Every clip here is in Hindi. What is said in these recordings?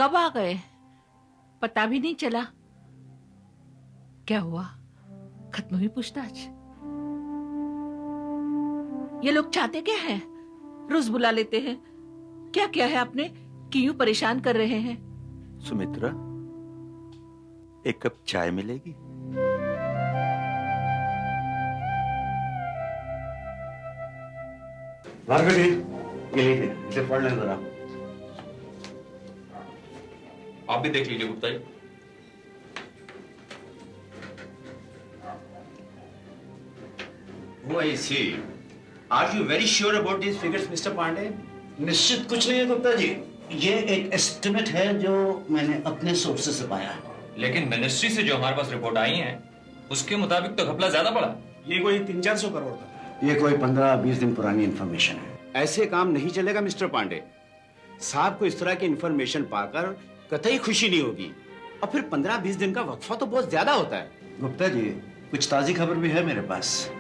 कब आ गए पता भी नहीं चला। क्या हुआ, खत्म हुई पूछताछ? ये लोग चाहते क्या है? रोज बुला लेते हैं, क्या क्या है आपने कि यूं परेशान कर रहे हैं? सुमित्रा, एक कप चाय मिलेगी? भार्गवी, ये लीजिए, इसे पढ़ लें जरा। आप भी देख लीजिए Gupta ji. Oh, I see. Are you very sure about these figures, Mr. Pandey? निश्चित कुछ नहीं है गुप्ता जी, ये एक एस्टिमेट है जो मैंने अपने सोर्सेस से पाया है। लेकिन मिनिस्ट्री से जो हमारे पास रिपोर्ट आई है उसके मुताबिक तो घपला ज्यादा पड़ा। ये कोई 300-400 करोड़ था। ये कोई 15-20 दिन पुरानी इंफॉर्मेशन है। ऐसे काम नहीं चलेगा मिस्टर पांडे। साहब को इस तरह की इंफॉर्मेशन पाकर कतई खुशी नहीं होगी, और फिर 15-20 दिन का वक्फा तो बहुत ज्यादा होता है। गुप्ता जी, कुछ ताजी खबर भी है मेरे पास।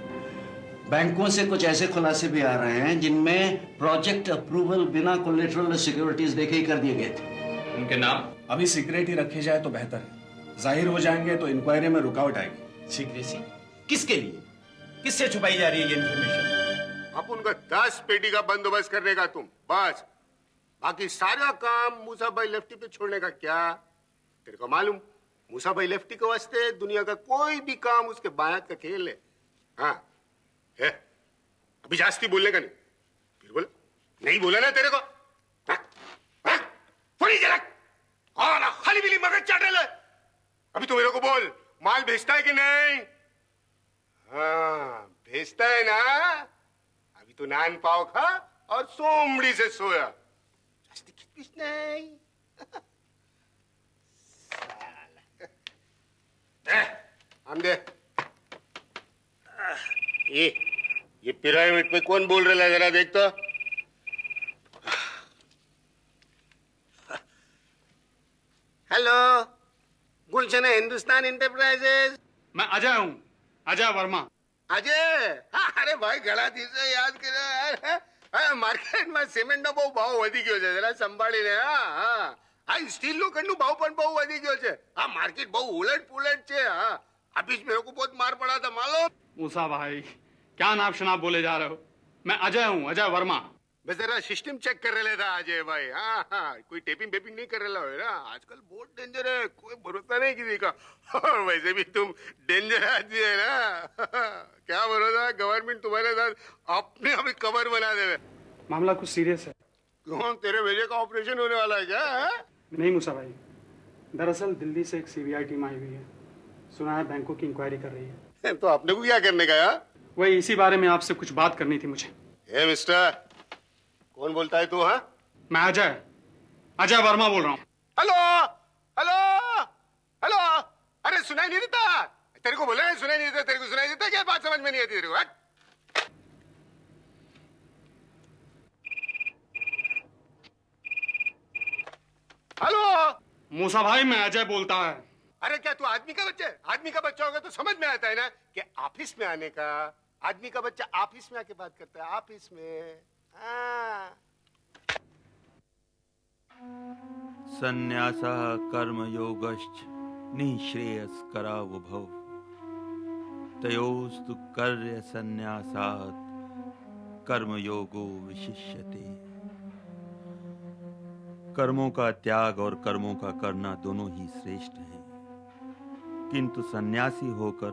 बैंकों से कुछ ऐसे खुलासे भी आ रहे हैं जिनमें प्रोजेक्ट अप्रूवल बिना कोलेटरल सिक्योरिटीज देखे ही कर दिए गए थे। उनके नाम? अभी सीक्रेट ही रखे जाए तो बेहतर है। जाहिर हो जाएंगे तो इंक्वायरी में रुकावट आएगी। सीक्रेसी किसके लिए? किससे छुपाई जा रही है ये इंफॉर्मेशन? अब उनका 10 पेटी का बंदोबस्त करने का तुम बस, बाकी सारा काम मूसा भाई लेफ्टी पे छोड़ने का क्या? तेरे को मालूम, मूसा भाई लेफ्टी के वास्ते दुनिया का कोई भी काम उसके बायात का खेल है। हाँ है, अभी जास्ती बोलने का नहीं। फिर बोला नहीं, बोला ना तेरे को? थोड़ी जरा खाली बिली मगज चाटे ले। अभी तो मेरे को बोल, माल भेजता है कि नहीं? हाँ भेजता है ना। अभी तो नान पाव खा और सोमड़ी से सोया, जास्ती खिचपिच नहीं। हम दे ये पिरामिड पे कौन बोल रहा है, जरा देख तो। हेलो, गुलशन हिंदुस्तान इंटरप्राइजेस। मैं अजय हूँ, अजय वर्मा। अजय, अरे भाई घણા દિવસે યાદ કર્યો યાર। માર્કેટમાં સિમેન્ટનો બહુ ભાવ વધી ગયો છે, જરા સંભાળીને। હા સ્ટીલ લોખંડનો ભાવ પણ બહુ વધી ગયો છે। હા માર્કેટ બહુ ઉલટ પુલટ છે। હા अभी मेरे को बहुत मार पड़ा था मालूम। मूसा भाई, क्या नाप शनाप बोले जा रहे हो? मैं अजय हूँ, अजय वर्मा। मैं जरा सिस्टम चेक कर रहा था अजय भाई। हाँ कोई टेपिंग पेपिंग नहीं कर रहा है ना? आजकल बहुत डेंजर है, कोई भरोसा नहीं किसी का। और वैसे भी तुम डेंजर आदमी है ना। क्या भरोसा, गवर्नमेंट तुम्हारे साथ अपने अभी कवर बना दे। मामला कुछ सीरियस है। क्यों, तेरे बेटे का ऑपरेशन होने वाला है क्या? नहीं मूसा भाई, दरअसल दिल्ली से एक सीबीआई टीम आई हुई है। सुना है बैंकों की इंक्वायरी कर रही है। तो आपने को क्या करने का यार? वही इसी बारे में आपसे कुछ बात करनी थी मुझे। हे मिस्टर, कौन बोलता है तू? हाँ मैं अजय वर्मा बोल रहा हूँ। हेलो हेलो हेलो, अरे सुनाई नहीं देता तेरे को? बोला सुनाई नहीं देता तेरे को? सुनाई देता क्या? बात समझ में नहीं आती तेरे को? हेलो मूसा भाई, मैं अजय बोलता है। अरे क्या तू आदमी का बच्चा है? आदमी का बच्चा होगा तो समझ में आता है ना कि ऑफिस में आने का। आदमी का बच्चा ऑफिस में आके बात करता है, ऑफिस में। संन्यासः कर्मयोगश्च निःश्रेयस्करावुभौ तयोस्तु कर्य संन्यासात् कर्मयोगो विशिष्यते। कर्मों का त्याग और कर्मों का करना दोनों ही श्रेष्ठ हैं, किंतु सन्यासी होकर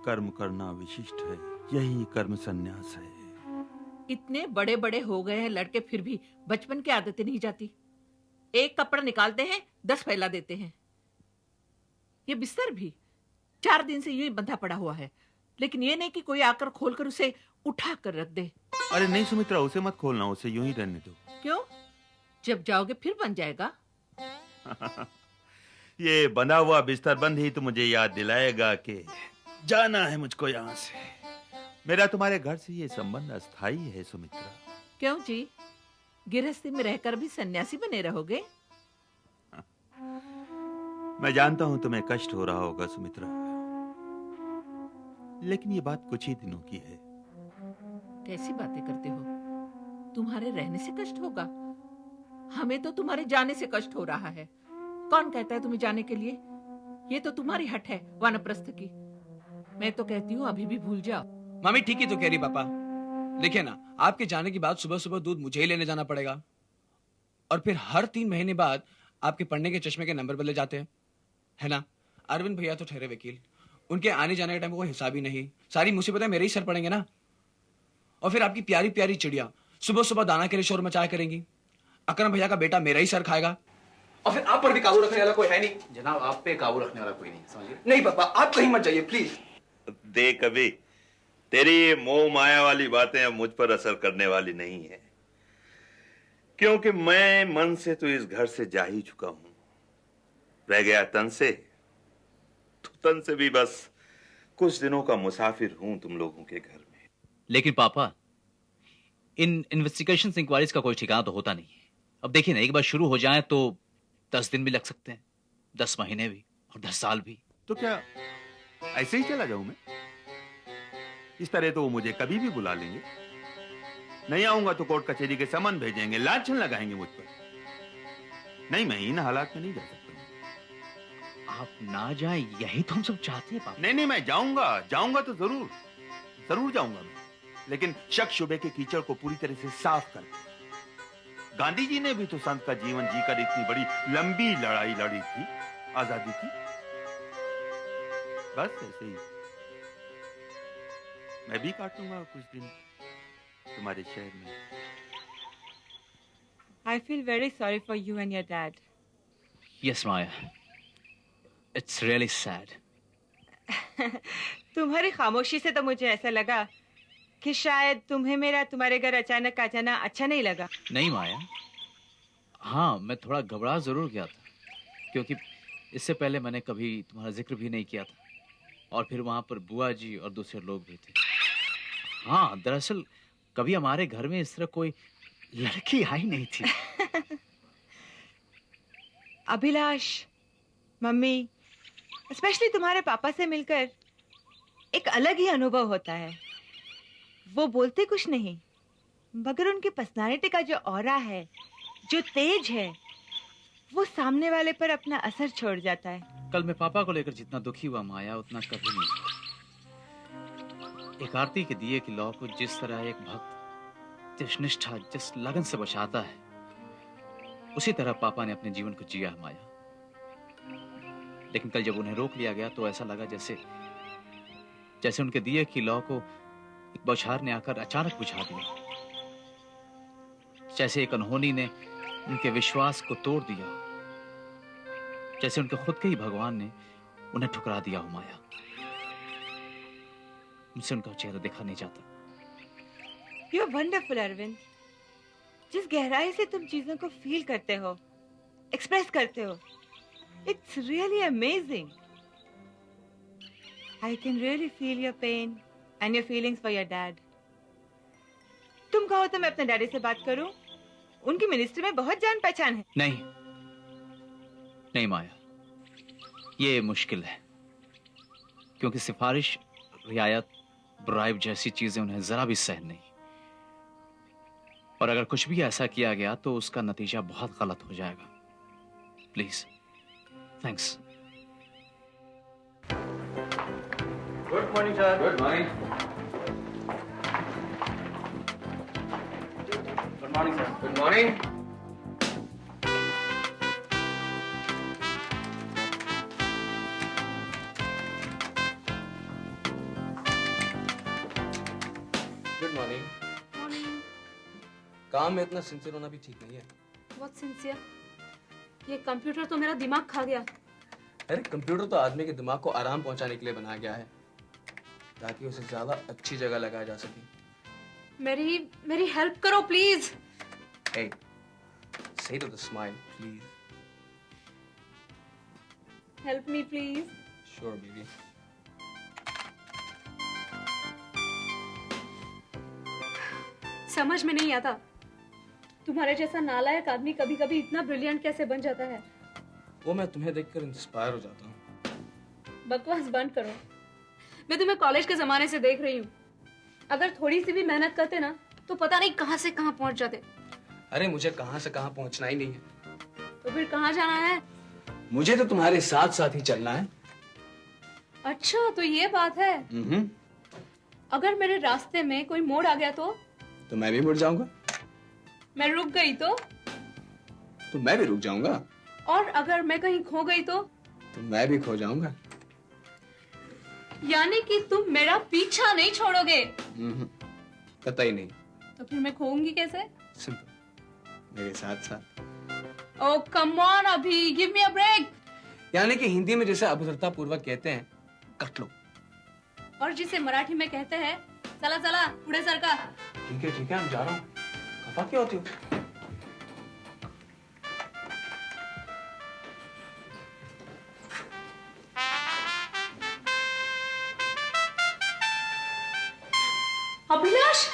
कर्म करना विशिष्ट है। यही कर्म सन्यास है। इतने बड़े बड़े हो गए हैं लड़के, फिर भी बचपन की आदतें नहीं जाती। एक कपड़ा निकालते हैं 10 फैला देते हैं। ये बिस्तर भी 4 दिन से यूं ही बंधा पड़ा हुआ है, लेकिन ये नहीं कि कोई आकर खोलकर उसे उठा कर रख दे। अरे नहीं सुमित्रा, उसे मत खोलना, उसे यूं ही रहने दो। क्यों? जब जाओगे फिर बन जाएगा। ये बंधा हुआ बिस्तर बंद ही तो मुझे याद दिलाएगा कि जाना है मुझको यहाँ से। मेरा तुम्हारे घर से ये संबंध अस्थाई है सुमित्रा। क्यों जी, गृहस्थी में रहकर भी सन्यासी बने रहोगे? मैं जानता हूं तुम्हें कष्ट हो रहा होगा सुमित्रा, लेकिन ये बात कुछ ही दिनों की है। कैसी बातें करते हो? तुम्हारे रहने से कष्ट होगा? हमें तो तुम्हारे जाने से कष्ट हो रहा है। कौन कहता है तुम्हें जाने के लिए? ये तो तुम्हारी हट है वानप्रस्थ की। मैं तो कहती हूँ अभी भी भूल जाओ। मम्मी ठीक ही तो कह रही पापा। देखिए ना, आपके जाने के बाद सुबह सुबह दूध मुझे ही लेने जाना पड़ेगा, और फिर हर 3 महीने बाद आपके पढ़ने के चश्मे के नंबर बदले जाते हैं, है ना? अरविंद भैया तो ठहरे वकील, उनके आने जाने के टाइम कोई हिसाब ही नहीं। सारी मुसीबतें मेरे ही सर पड़ेंगे ना। और फिर आपकी प्यारी प्यारी चिड़िया सुबह सुबह दाना के लिए शोर मचाया करेंगी। अकरम भैया का बेटा मेरा ही सर खाएगा, और फिर आप पर भी काबू रखने वाला कोई है नहीं। जनाब, आप पे काबू रखने वाला कोई नहीं, समझिए। नहीं पापा, आप कहीं मत जाइए प्लीज। देख अभी, तेरी ये मोह माया वाली बातें अब मुझ पर असर करने वाली नहीं है, क्योंकि मैं मन से तो इस घर से जा ही चुका हूं। रह गया तन से, तो तन से भी बस कुछ दिनों का मुसाफिर हूं तुम लोगों के घर में। लेकिन पापा, इन इन्वेस्टिगेशन इंक्वायरीज का कोई ठिकाना तो होता नहीं है। अब देखिए ना, एक बार शुरू हो जाए तो 10 दिन भी लग सकते हैं, 10 महीने भी, और 10 साल भी। तो क्या ऐसे ही चला जाऊं मैं? इस तरह तो वो मुझे कभी भी बुला लेंगे। नहीं आऊंगा तो कोर्ट कचहरी के समन भेजेंगे, लांछन लगाएंगे मुझ पर। नहीं, मैं इन हालात में नहीं जा सकता। आप ना जाए, यही तो हम सब चाहते हैं पापा। नहीं, मैं जाऊंगा तो जरूर जाऊंगा मैं, लेकिन शक शुबे के कीचड़ को पूरी तरह से साफ कर। गांधी जी ने भी तो संत का जीवन जीकर इतनी बड़ी लंबी लड़ाई लड़ी थी आजादी की। बस ऐसे ही मैं भी काटूंगा कुछ दिन तुम्हारे शहर में। I feel very sorry for you and your dad. Yes, Maya. It's really sad. तुम्हारी खामोशी से तो मुझे ऐसा लगा कि शायद तुम्हें मेरा तुम्हारे घर अचानक आ जाना अच्छा नहीं लगा। नहीं माया, हाँ मैं थोड़ा घबरा जरूर गया था, क्योंकि इससे पहले मैंने कभी तुम्हारा जिक्र भी नहीं किया था, और फिर वहां पर बुआ जी और दूसरे लोग भी थे। हाँ, दरअसल कभी हमारे घर में इस तरह कोई लड़की आई नहीं थी। अभिलाष, मम्मी, स्पेशली तुम्हारे पापा से मिलकर एक अलग ही अनुभव होता है। वो बोलते कुछ नहीं, मगर उनकी पर्सनालिटी का जो ऑरा है, जो तेज है, वो सामने वाले पर अपना असर छोड़ जाता है। कल मैं पापा को लेकर जितना दुखी हुआ माया, उतना कभी नहीं हुआ। एक आरती के दिए की लौ को जिस तरह एक भक्त जिस निष्ठा, जिस लगन से बचाता है, उसी तरह पापा ने अपने जीवन को जिया माया। लेकिन कल जब उन्हें रोक लिया गया तो ऐसा लगा जैसे उनके दिए की लौ को एक बौछार ने आकर अचानक बुझा दिया, जैसे एक अनहोनी ने उनके विश्वास को तोड़ दिया, जैसे उनके खुद के ही भगवान ने उन्हें ठुकरा दिया हो माया। मुझसे उनका चेहरा देखा नहीं जाता। You are wonderful Arvind. जिस गहराई से तुम चीजों को फील करते हो, एक्सप्रेस करते हो, it's really amazing. I can really feel your pain and your feelings for your dad. तुम कहो तो मैं अपने डैडी से बात करूं? उनकी मिनिस्ट्री में बहुत जान पहचान है। नहीं माया, ये मुश्किल है, क्योंकि सिफारिश, रियायत, ब्राइब जैसी चीजें उन्हें जरा भी सहन नहीं, और अगर कुछ भी ऐसा किया गया तो उसका नतीजा बहुत गलत हो जाएगा। Please, thanks. Good morning sir. Good morning. Good morning sir. Good morning. Good morning. काम में इतना सिंसियर होना भी ठीक नहीं है। बहुत सिंसियर। ये कंप्यूटर तो मेरा दिमाग खा गया। अरे कंप्यूटर तो आदमी के दिमाग को आराम पहुंचाने के लिए बनाया गया है, ताकि उसे ज्यादा अच्छी जगह लगाया जा सके। मेरी हेल्प करो please. Hey, say to the smile, please. Help me please. Sure, baby. समझ में नहीं आता, तुम्हारे जैसा नालायक आदमी कभी कभी इतना ब्रिलियंट कैसे बन जाता है। वो मैं तुम्हें देखकर इंस्पायर हो जाता हूँ। बकवास बंद करो। मैं तुम्हें कॉलेज के जमाने से देख रही हूँ। अगर थोड़ी सी भी मेहनत करते ना तो पता नहीं कहाँ से कहाँ पहुंच जाते। अरे मुझे कहाँ से कहाँ पहुंचना ही नहीं है। तो फिर कहाँ जाना है? मुझे तो तुम्हारे साथ साथ ही चलना है। अच्छा तो ये बात है। अगर मेरे रास्ते में कोई मोड़ आ गया तो मैं भी मुड़ जाऊंगा। मैं रुक गई तो मैं भी रुक जाऊंगा। और अगर मैं कहीं खो गई तो मैं भी खो जाऊंगा। यानी कि तुम मेरा पीछा नहीं छोड़ोगे? कतई नहीं। तो फिर मैं खोऊंगी कैसे? सिंपल, मेरे साथ साथ। ओह कम ऑन अभी, गिव मी अ ब्रेक। यानी कि हिंदी में जैसे अभद्रता पूर्वक कहते हैं, कट लो। और जिसे मराठी में कहते हैं चला चला पुढे सरका। ठीक है हम जा रहा हूँ। खफा क्यों होती हो? अभिलाष,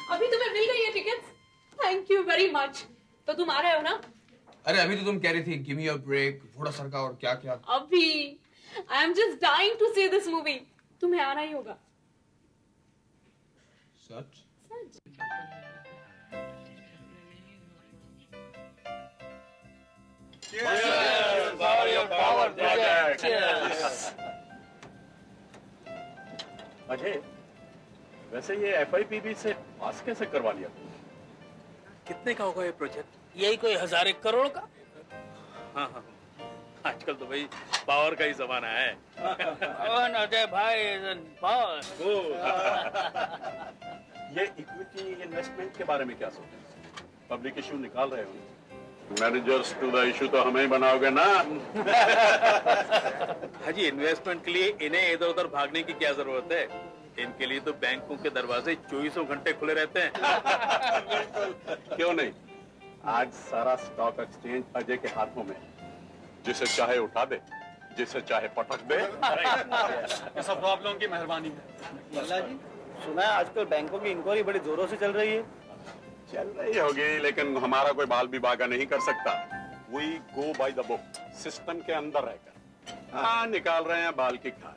अभी तुम्हें मिल गई है ticket? Thank you very much. तो तुम आ रहे हो ना? अरे अभी तो तुम कह रही थी गिव मी अ ब्रेक, थोड़ा सरका और क्या क्या। अभी I am just dying to see this movie. तुम्हें आना ही होगा। सच? अजय, वैसे ये FIPB से पास कैसे करवा लिया? कितने का होगा ये प्रोजेक्ट? यही कोई 1000-1 करोड़ का? हाँ, आजकल तो भाई पावर का ही जमाना है। अजय भाई पावर। ये इक्विटी इन्वेस्टमेंट के बारे में क्या सोचते हैं? पब्लिक इशू निकाल रहे हो? मैनेजर्स टू द इशू तो हमें ही बनाओगे ना? हाजी, इन्वेस्टमेंट के लिए इन्हें इधर उधर भागने की क्या जरूरत है? इनके लिए तो बैंकों के दरवाजे 24 घंटे खुले रहते हैं। क्यों नहीं? आज सारा स्टॉक एक्सचेंज अजय के हाथों में, जिसे चाहे उठा दे, जिसे चाहे पटक दे। ये सब आप लोगों की मेहरबानी है। मल्ला जी, सुना है आजकल बैंकों की इंक्वायरी बड़ी जोरों से चल रही है। चल रही होगी, लेकिन हमारा कोई बाल भी बागा नहीं कर सकता। We go by the book, system के अंदर रहकर। हाँ, निकाल रहे हैं बाल की खाल,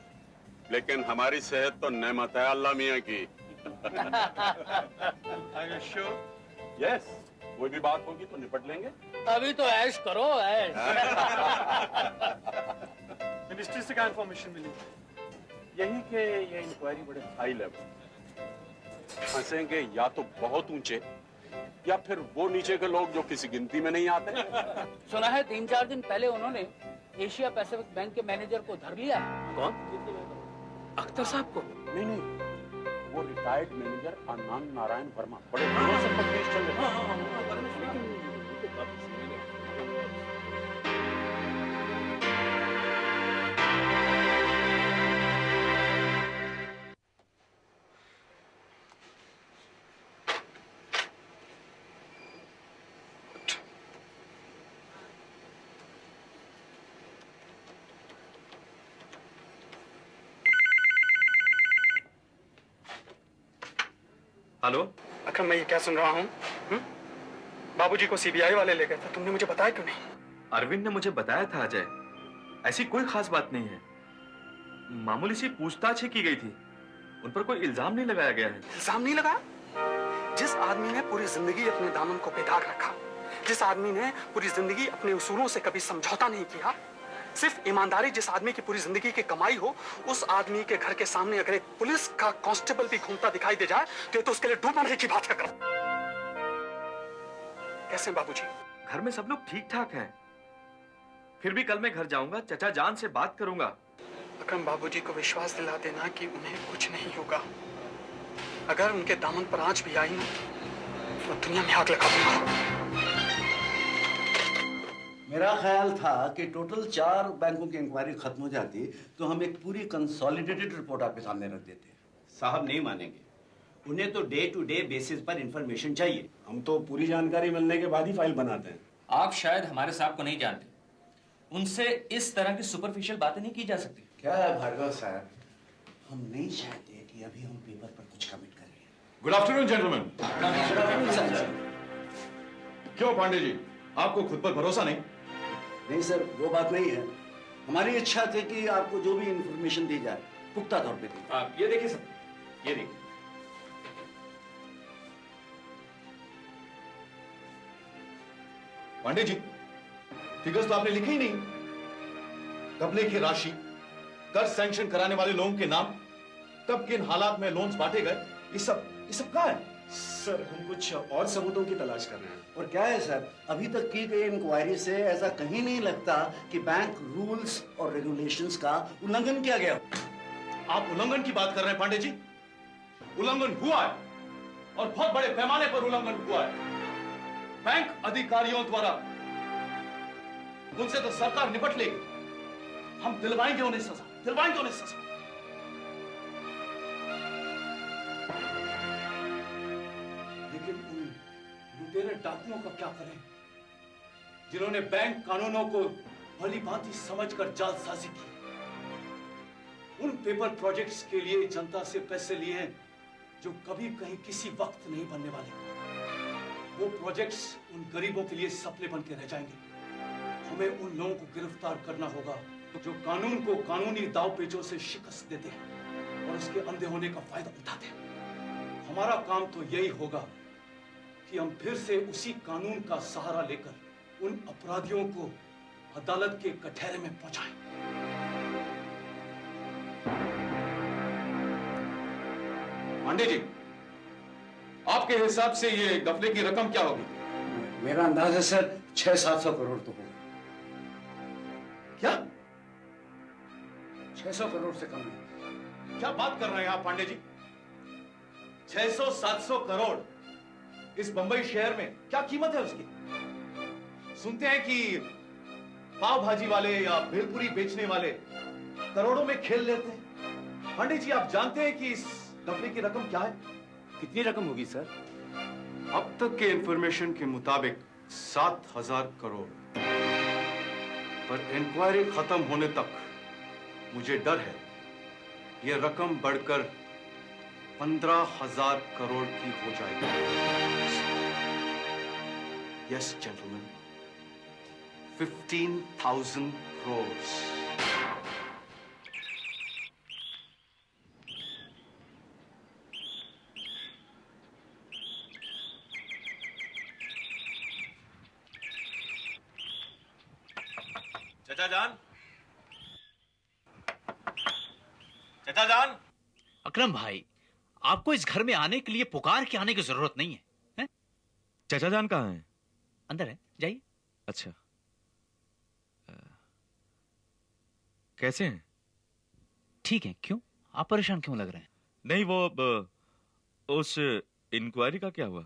लेकिन हमारी सेहत तो नेमत है अल्लाह मियाँ की। Are you sure? Yes, कोई भी बात होगी तो निपट लेंगे। अभी तो ऐश करो, ऐश। मिनिस्ट्री से क्या इन्फॉर्मेशन मिली? यही कि ये इंक्वायरी बड़े हाई लेवल फंसेंगे, या तो बहुत ऊंचे, या फिर वो नीचे के लोग जो किसी गिनती में नहीं आते। सुना है 3-4 दिन पहले उन्होंने एशिया पैसिफिक बैंक के मैनेजर को धर लिया। कौन? अख्तर साहब को? नहीं, वो रिटायर्ड मैनेजर आनंद नारायण वर्मा, बड़े दिनों से पकड़े चल रहे हैं। हेलो अकरम, मैं ये क्या सुन रहा हूँ? बाबूजी को सीबीआई वाले ले गए थे, तुमने मुझे बताया क्यों नहीं? अरविंद ने मुझे बताया था अजय, ऐसी कोई खास बात नहीं है। मामूली सी पूछताछ ही की गई थी, उन पर कोई इल्जाम नहीं लगाया गया है। इल्जाम नहीं लगा? जिस आदमी ने पूरी जिंदगी अपने दामन को बेदाग रखा, जिस आदमी ने पूरी जिंदगी अपने उसूलों से कभी समझौता नहीं किया, सिर्फ ईमानदारी जिस आदमी की पूरी जिंदगी की कमाई हो, उस आदमी के घर के सामने अगर एक पुलिस का कांस्टेबल भी घूमता दिखाई दे जाए तो उसके लिए डूब मरने की बात कर। कैसे बाबूजी? घर में सब लोग ठीक ठाक हैं। फिर भी कल मैं घर जाऊंगा, चचा जान से बात करूंगा। अकरम, बाबूजी को विश्वास दिला देना कि उन्हें कुछ नहीं होगा। अगर उनके दामन पर आंच भी आई ना, तो दुनिया में आग लगा दूंगा। मेरा ख्याल था कि टोटल 4 बैंकों की इंक्वायरी खत्म हो जाती तो हम एक पूरी कंसोलिडेटेड रिपोर्ट आपके सामने रख देते। साहब नहीं मानेंगे, उन्हें तो डे टू डे बेसिस पर इंफॉर्मेशन चाहिए। हम तो पूरी जानकारी मिलने के बाद ही फाइल बनाते हैं। आप शायद हमारे साहब को नहीं जानते, उनसे इस तरह की सुपरफिशियल बातें नहीं की जा सकती। क्या है भार्गव साहब, हम नहीं चाहते कि अभी हम पेपर पर कुछ कमिट करें। Good afternoon gentleman. क्यों पांडे जी, आपको खुद पर भरोसा नहीं? नहीं सर, वो बात नहीं है। हमारी इच्छा थी कि आपको जो भी इंफॉर्मेशन दी जाए पुख्ता तौर पे दी। हाँ, ये देखिए सर, ये देखिए। पांडे जी, फिगर्स तो आपने लिखे ही नहीं। कबले की राशि, कर्ज सैंक्शन कराने वाले लोगों के नाम, कब किन हालात में लोन्स बांटे गए, ये सब कहाँ है? सर, हम कुछ और सबूतों की तलाश कर रहे हैं। और क्या है सर, अभी तक की गई इंक्वायरी से ऐसा कहीं नहीं लगता कि बैंक रूल्स और रेगुलेशंस का उल्लंघन किया गया। आप उल्लंघन की बात कर रहे हैं पांडे जी? उल्लंघन हुआ है और बहुत बड़े पैमाने पर उल्लंघन हुआ है। बैंक अधिकारियों द्वारा, उनसे तो सरकार निपट लेगी। हम दिलवाएंगे उन्हें सजा, दिलवाएंगे उन्हें सजा। लेकिन उन लुटेरे डाकुओं का क्या करें, जिन्होंने बैंक कानूनों को भली भांति समझकर जालसाजी की, उन पेपर प्रोजेक्ट्स के लिए जनता से पैसे लिए हैं जो कभी कहीं किसी वक्त नहीं बनने वाले। वो प्रोजेक्ट्स उन गरीबों के लिए सपने बन के रह जाएंगे। हमें उन लोगों को गिरफ्तार करना होगा जो कानून को कानूनी दाव पेचों से शिकस्त देते हैं और उसके अंधे होने का फायदा उठाते हैं। हमारा काम तो यही होगा कि हम फिर से उसी कानून का सहारा लेकर उन अपराधियों को अदालत के कटहरे में पहुंचाएं। पांडे जी, आपके हिसाब से ये गफले की रकम क्या होगी? मेरा अंदाज है सर 600-700 करोड़ तो होगा। क्या? 600 करोड़ से कम नहीं। क्या बात कर रहे हैं आप पांडे जी? 600-700 करोड़ इस बंबई शहर में क्या कीमत है उसकी? सुनते हैं कि पाव भाजी वाले या भेलपुरी बेचने वाले करोड़ों में खेल लेते हैं। पांडे जी, आप जानते हैं कि इस गफले की रकम क्या है? कितनी रकम होगी सर? अब तक के इंफॉर्मेशन के मुताबिक 7,000 करोड़। पर इंक्वायरी खत्म होने तक मुझे डर है यह रकम बढ़कर 15,000 करोड़ की हो जाएगी। Yes gentleman, 15,000 crores। चचा जान, चचा जान। अकरम भाई, आपको इस घर में आने के लिए पुकार के आने की जरूरत नहीं है, हैं? चचा जान कहाँ हैं? अंदर है, जाइए। अच्छा, कैसे हैं? ठीक है। क्यों, आप परेशान क्यों लग रहे हैं? नहीं, वो उस इंक्वायरी का क्या हुआ?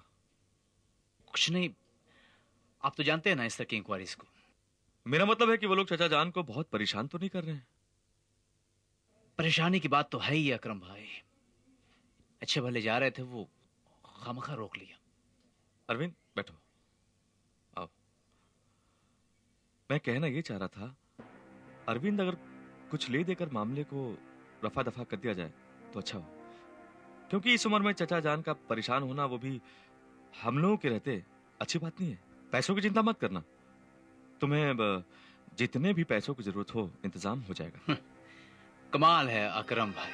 कुछ नहीं, आप तो जानते हैं ना इस तरह की इंक्वायरीज को। मेरा मतलब है कि वो लोग चचा जान को बहुत परेशान तो नहीं कर रहे हैं? परेशानी की बात तो है ही अकरम भाई। अच्छे भले जा रहे थे, वो खामखा रोक लिया। अरविंद, बैठो, आओ। मैं कहना ये चाह रहा था, अरविंद, अगर कुछ ले देकर मामले को रफा दफा कर दिया जाए तो अच्छा हो, क्योंकि इस उम्र में चचा जान का परेशान होना, वो भी हम लोगों के रहते, अच्छी बात नहीं है। पैसों की चिंता मत करना, तुम्हें जितने भी पैसों की जरूरत हो इंतजाम हो जाएगा। कमाल है अकरम भाई,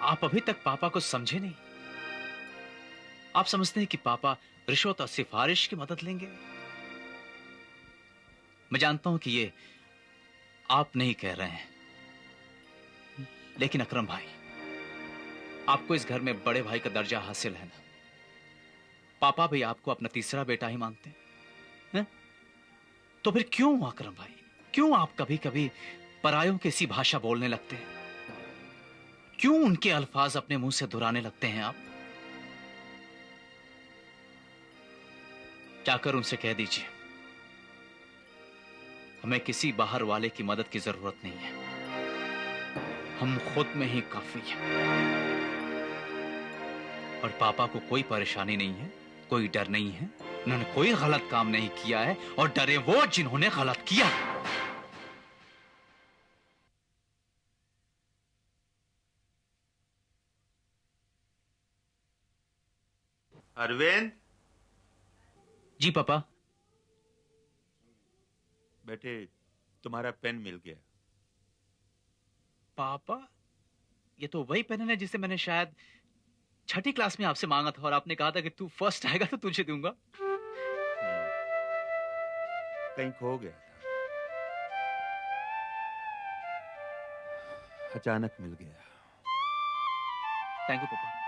आप अभी तक पापा को समझे नहीं। आप समझते हैं कि पापा रिश्वत और सिफारिश की मदद लेंगे। मैं जानता हूं कि ये आप नहीं कह रहे हैं, लेकिन अकरम भाई, आपको इस घर में बड़े भाई का दर्जा हासिल है ना। पापा भी आपको अपना तीसरा बेटा ही मानते हैं। तो फिर क्यों अकरम भाई, क्यों आप कभी कभी परायों की सी भाषा बोलने लगते हैं? क्यों उनके अल्फाज अपने मुंह से दोहराने लगते हैं आप? जाकर उनसे कह दीजिए, हमें किसी बाहर वाले की मदद की जरूरत नहीं है, हम खुद में ही काफी हैं। और पापा को कोई परेशानी नहीं है, कोई डर नहीं है, उन्होंने कोई गलत काम नहीं किया है, और डरे वो जिन्होंने गलत किया। अरविंद जी पापा। बेटे, तुम्हारा पेन मिल गया। पापा, ये तो वही पेन है जिसे मैंने शायद छठी क्लास में आपसे मांगा था और आपने कहा था कि तू फर्स्ट आएगा तो तुझे दूंगा। कहीं खो गया था, अचानक मिल गया। थैंक यू पापा।